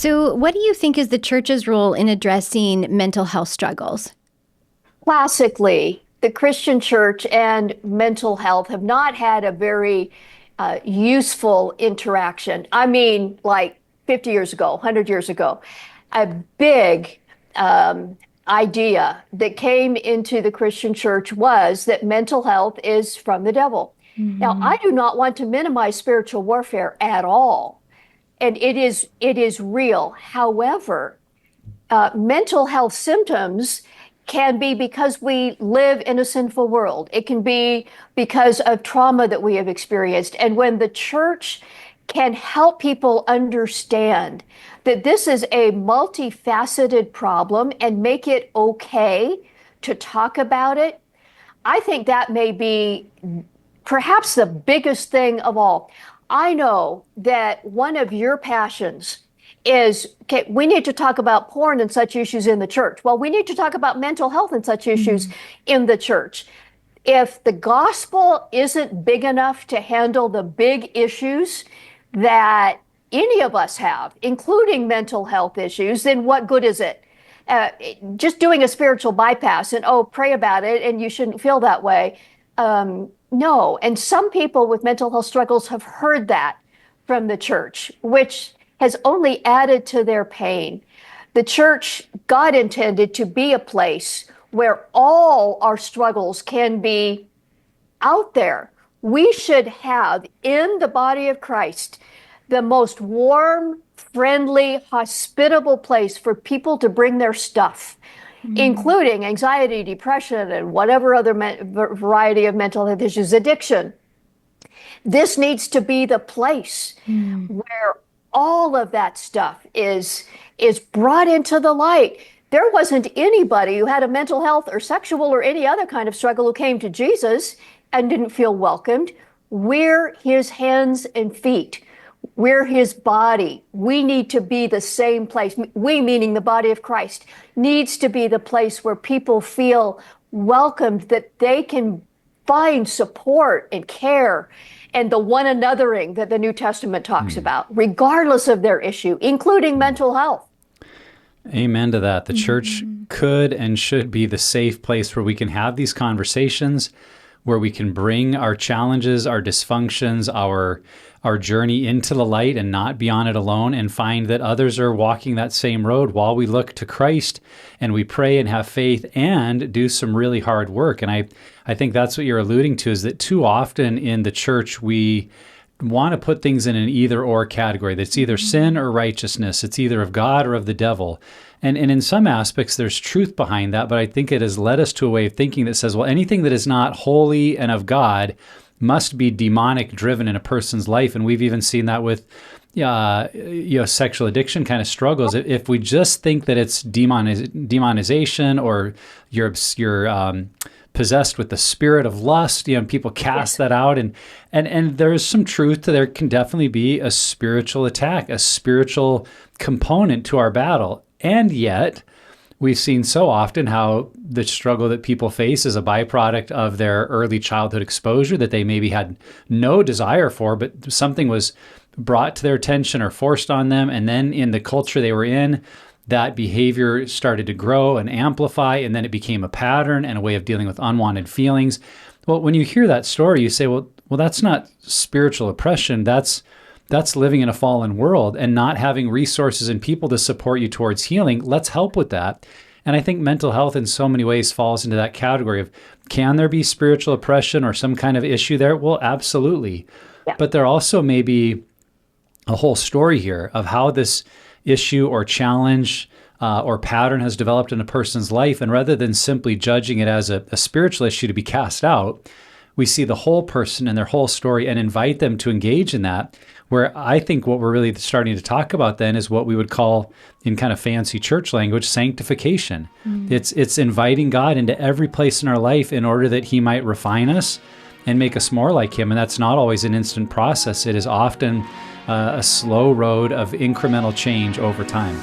So, what do you think is the church's role in addressing mental health struggles? Classically, the Christian church and mental health have not had a very useful interaction. I mean, like 50 years ago, 100 years ago, a big idea that came into the Christian church was that mental health is from the devil. Now, Hmm. I do not want to minimize spiritual warfare at all, and it is real. However, mental health symptoms can be because we live in a sinful world. It can be because of trauma that we have experienced. And when the church can help people understand that this is a multifaceted problem and make it okay to talk about it, I think that may be perhaps the biggest thing of all. I know that one of your passions is okay, we need to talk about porn and such issues in the church. Well, we need to talk about mental health and such issues Hmm. in the church. If the gospel isn't big enough to handle the big issues that any of us have, including mental health issues, then what good is it? Uh, just doing a spiritual bypass and, oh, pray about it and you shouldn't feel that way. No. And some people with mental health struggles have heard that from the church, which has only added to their pain. The church, God intended to be a place where all our struggles can be out there. We should have in the body of Christ the most warm, friendly, hospitable place for people to bring their stuff, Hmm. including anxiety, depression, and whatever other variety of mental health issues, addiction. This needs to be the place Hmm. where all of that stuff is brought into the light. There wasn't anybody who had a mental health or sexual or any other kind of struggle who came to Jesus and didn't feel welcomed. We're his hands and feet. We're his body. We need to be the same place. We, meaning the body of Christ, needs to be the place where people feel welcomed, that they can find support and care and the one anothering that the New Testament talks Hmm. about, regardless of their issue, including mental health. Amen to that. The church Hmm. could and should be the safe place where we can have these conversations, where we can bring our challenges, our dysfunctions, our journey into the light and not be on it alone, and find that others are walking that same road while we look to Christ and we pray and have faith and do some really hard work. And I think that's what you're alluding to, is that too often in the church we want to put things in an either or category. That's either sin or righteousness. It's either of God or of the devil. And in some aspects, there's truth behind that, but I think it has led us to a way of thinking that says, well, anything that is not holy and of God must be demonic driven in a person's life. And we've even seen that with sexual addiction kind of struggles. If we just think that it's demonization, or you're possessed with the spirit of lust, people cast Yes. that out, and there's some truth to, there can definitely be a spiritual attack, a spiritual component to our battle. And yet we've seen so often how the struggle that people face is a byproduct of their early childhood exposure that they maybe had no desire for, but something was brought to their attention or forced on them. And then in the culture they were in, that behavior started to grow and amplify, and then it became a pattern and a way of dealing with unwanted feelings. Well, when you hear that story, you say, well, that's not spiritual oppression. That's living in a fallen world and not having resources and people to support you towards healing. Let's help with that. And I think mental health in so many ways falls into that category of, can there be spiritual oppression or some kind of issue there? Well, absolutely. Yeah. But there also may be a whole story here of how this issue or challenge or pattern has developed in a person's life. And rather than simply judging it as a spiritual issue to be cast out, we see the whole person and their whole story and invite them to engage in that. Where I think what we're really starting to talk about then is what we would call, in kind of fancy church language, sanctification. It's inviting God into every place in our life in order that he might refine us and make us more like him. And that's not always an instant process. It is often a slow road of incremental change over time.